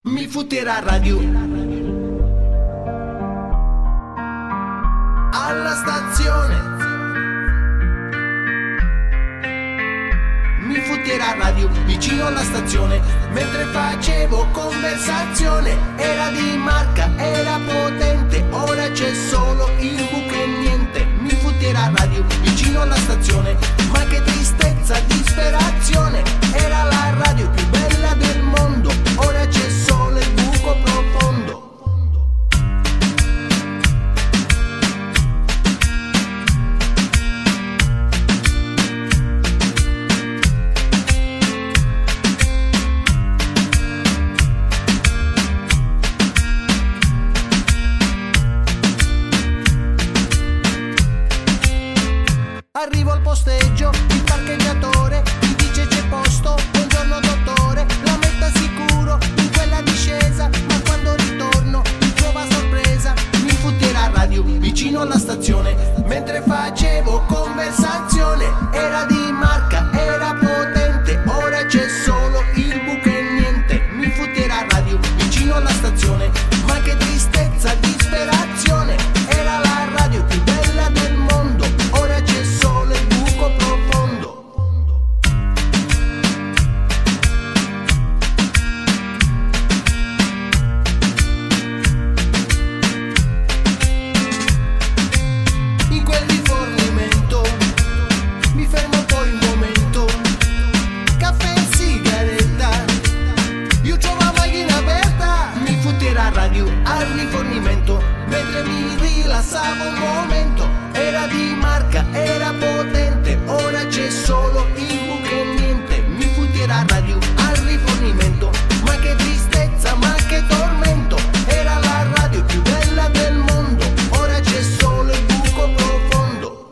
Mi fotterà radio alla stazione. Mi fotterà radio vicino alla stazione. Mentre facevo conversazione, era di marca, era potente. Ora c'è solo il buco e niente. Mi fotterà radio vicino alla stazione. Ma che tristezza, disperazione. Era la radio più bella del mondo. Ora c'è solo il buco profondo. Arrivo al posteggio, il parcheggiatore mi dice c'è posto, buongiorno dottore, la metta sicuro in quella discesa, ma quando ritorno mi trova sorpresa. Mi fotterà radio vicino alla stazione, mentre facevo conversazione, era di marca, era potente, ora c'è solo il buco e niente. Mi fotterà radio vicino alla stazione, ma che tristezza, disperazione, era la radio più bella del mondo, ora c'è solo il buco profondo. In quel rifornimento mi fermo poi un momento, caffè e sigaretta, io c'ho la macchina aperta. Mi fotterà radio al rifornimento, mentre mi rilassavo un momento, era di marca, era potente, ora c'è solo il buco e niente. Mi fotterà radio al rifornimento, ma che tristezza, ma che tormento, era la radio più bella del mondo, ora c'è solo il buco profondo.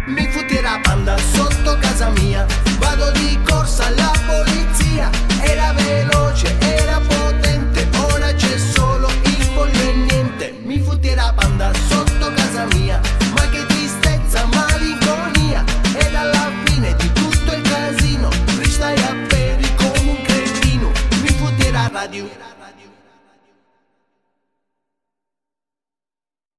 Mi fotterà banda sotto casa mia, vado di corsa alla polizia, era veloce, era potente, ora c'è solo il pollo e niente. Mi fotterà banda sotto casa mia, ma che tristezza, malinconia, ed alla fine di tutto il casino ristai a peri come un cretino. Mi fotterà radio